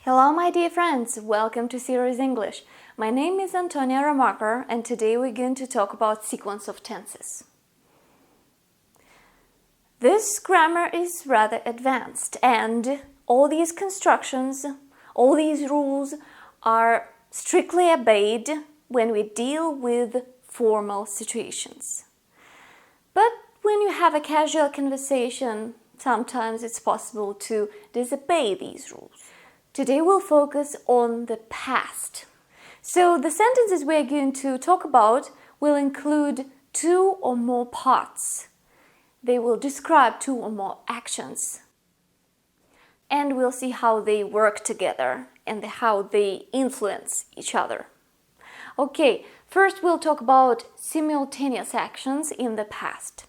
Hello my dear friends, welcome to Series English. My name is Antonia Remarker and today we're going to talk about sequence of tenses. This grammar is rather advanced and all these constructions, all these rules are strictly obeyed when we deal with formal situations. But when you have a casual conversation, sometimes it's possible to disobey these rules. Today we'll focus on the past. So the sentences we're going to talk about will include two or more parts. They will describe two or more actions. And we'll see how they work together and how they influence each other. Okay, first we'll talk about simultaneous actions in the past.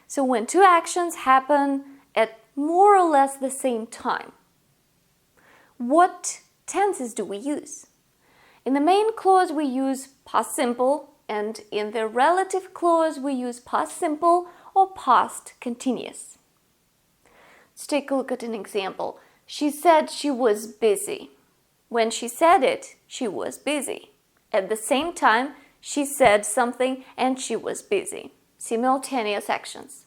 So when two actions happen at more or less the same time. What tenses do we use? In the main clause we use past simple, and in the relative clause we use past simple or past continuous. Let's take a look at an example. She said she was busy. When she said it, she was busy. At the same time, she said something and she was busy. Simultaneous actions.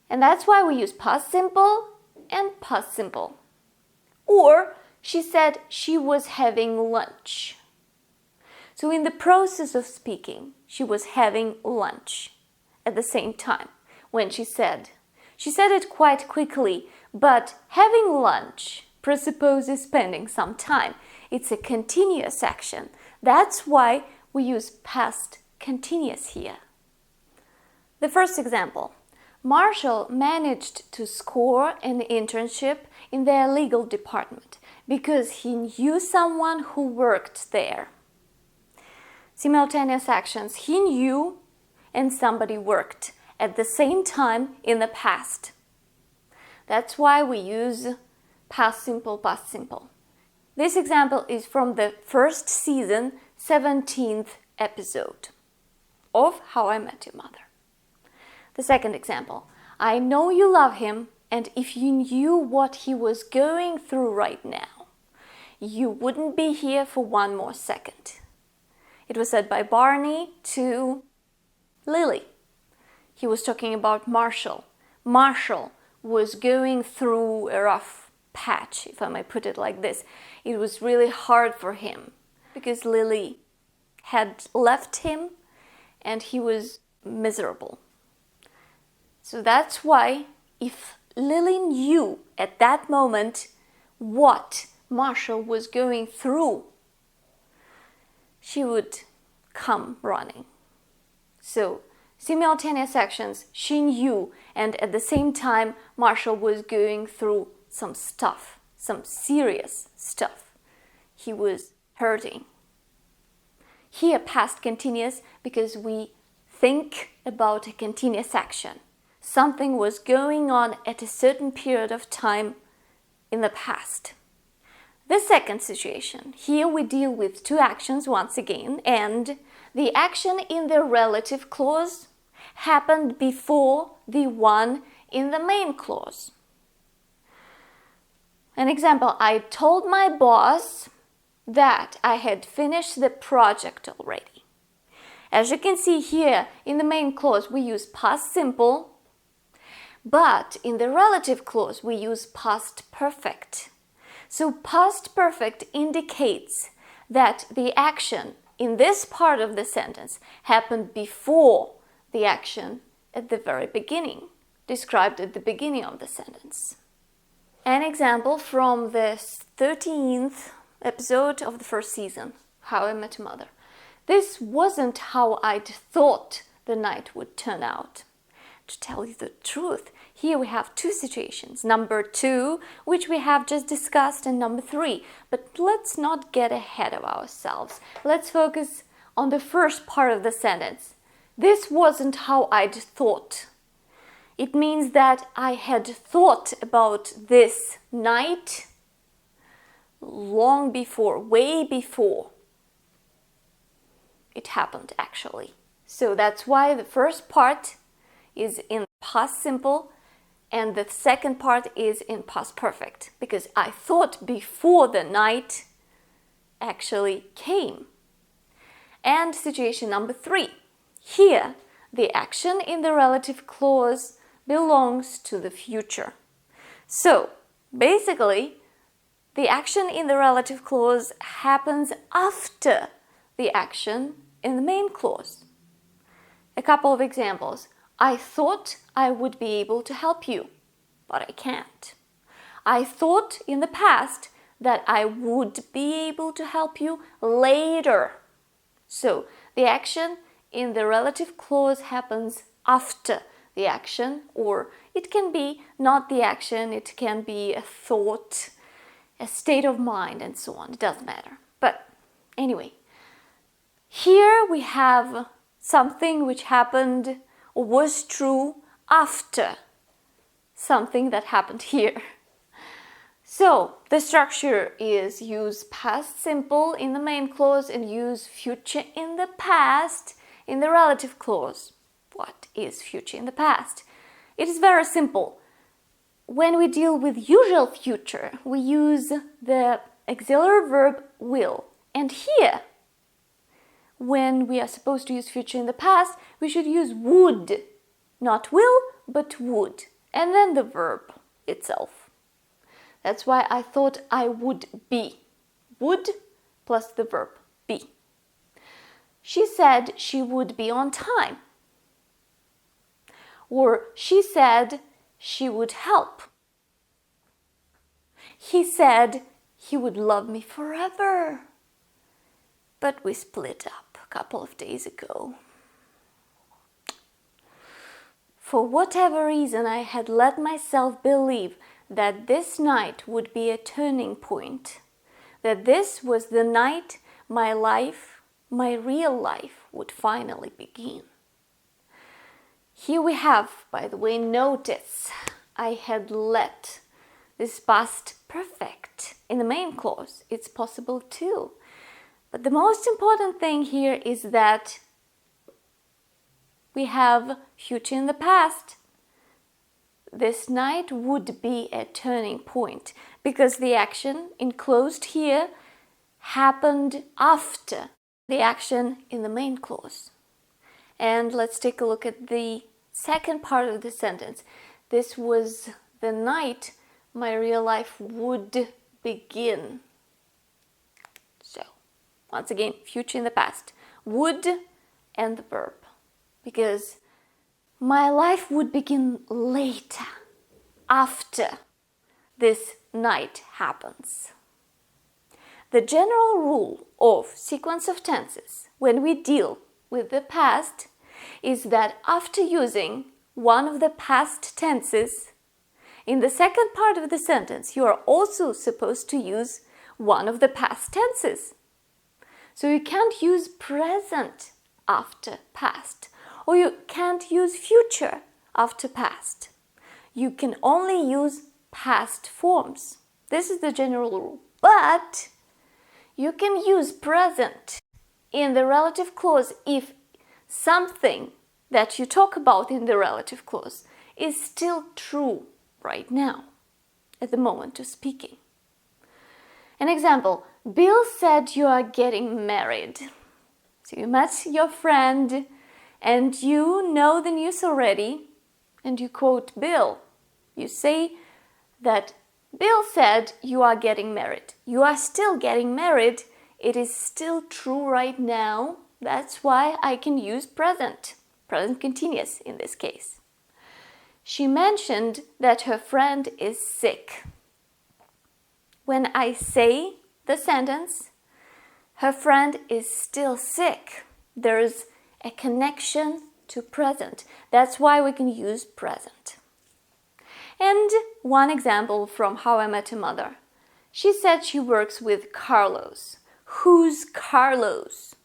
And that's why we use past simple and past simple. Or she said she was having lunch. So in the process of speaking, she was having lunch at the same time when she said it quite quickly, but having lunch presupposes spending some time. It's a continuous action. That's why we use past continuous here. The first example. Marshall managed to score an internship in their legal department because he knew someone who worked there. Simultaneous actions. He knew and somebody worked at the same time in the past. That's why we use past simple, past simple. This example is from the first season, 17th episode of How I Met Your Mother. The second example. I know you love him, and if you knew what he was going through right now, you wouldn't be here for one more second. It was said by Barney to Lily. He was talking about Marshall. Marshall was going through a rough patch, if I may put it like this. It was really hard for him because Lily had left him and he was miserable. So that's why if Lily knew at that moment what Marshall was going through, she would come running. So simultaneous actions, she knew, and at the same time Marshall was going through some stuff, some serious stuff. He was hurting. Here past continuous because we think about a continuous action. Something was going on at a certain period of time in the past. The second situation, here we deal with two actions once again, and the action in the relative clause happened before the one in the main clause. An example, I told my boss that I had finished the project already. As you can see here, in the main clause we use past simple, but in the relative clause we use past perfect. So past perfect indicates that the action in this part of the sentence happened before the action at the very beginning, described at the beginning of the sentence. An example from the 13th episode of the first season, How I Met Your Mother. This wasn't how I'd thought the night would turn out. To tell you the truth, here we have two situations. Number 2, which we have just discussed, and number 3. But let's not get ahead of ourselves. Let's focus on the first part of the sentence. This wasn't how I'd thought. It means that I had thought about this night long before, way before it happened actually. So that's why the first part is in past simple And the second part is in past perfect, because I thought before the night actually came. And situation number 3. Here, the action in the relative clause belongs to the future. So, basically, the action in the relative clause happens after the action in the main clause. A couple of examples. I thought I would be able to help you, but I can't. I thought in the past that I would be able to help you later. So, the action in the relative clause happens after the action, or it can be not the action, it can be a thought, a state of mind, and so on. It doesn't matter. But anyway, here we have something which happened or was true after something that happened here. So the structure is use past simple in the main clause and use future in the past in the relative clause. What is future in the past? It is very simple. When we deal with usual future, we use the auxiliary verb will. And here, when we are supposed to use future in the past, we should use would. Not will, but would. And then the verb itself. That's why I thought I would be. Would plus the verb be. She said she would be on time. Or she said she would help. He said he would love me forever. But we split up a couple of days ago. For whatever reason, I had let myself believe that this night would be a turning point, that this was the night my life, my real life, would finally begin. Here we have, by the way, notice I had let this past perfect in the main clause. It's possible too. But the most important thing here is that we have future in the past. This night would be a turning point because the action enclosed here happened after the action in the main clause. And let's take a look at the second part of the sentence. This was the night my real life would begin. So, once again, future in the past. Would and the verb. Because my life would begin later, after this night happens. The general rule of sequence of tenses when we deal with the past is that after using one of the past tenses, in the second part of the sentence, you are also supposed to use one of the past tenses. So you can't use present after past, or you can't use future after past. You can only use past forms. This is the general rule. But you can use present in the relative clause if something that you talk about in the relative clause is still true right now, at the moment of speaking. An example, Bill said you are getting married. So you met your friend and you know the news already and you quote Bill. You say that Bill said you are getting married. You are still getting married. It is still true right now. That's why I can use present continuous in this case. She mentioned that her friend is sick. When I say the sentence, her friend is still sick, there's a connection to present. That's why we can use present. And one example from How I Met Your Mother. She said she works with Carlos. Who's Carlos?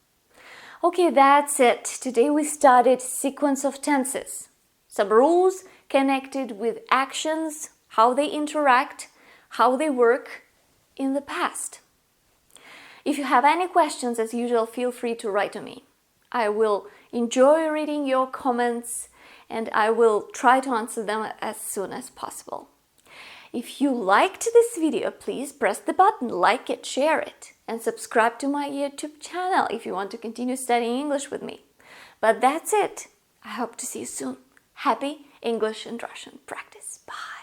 Okay, that's it. Today we studied sequence of tenses. Some rules connected with actions, how they interact, how they work in the past. If you have any questions, as usual, feel free to write to me. I will enjoy reading your comments and I will try to answer them as soon as possible. If you liked this video, please press the button, like it, share it, and subscribe to my YouTube channel if you want to continue studying English with me. But that's it. I hope to see you soon. Happy English and Russian practice. Bye.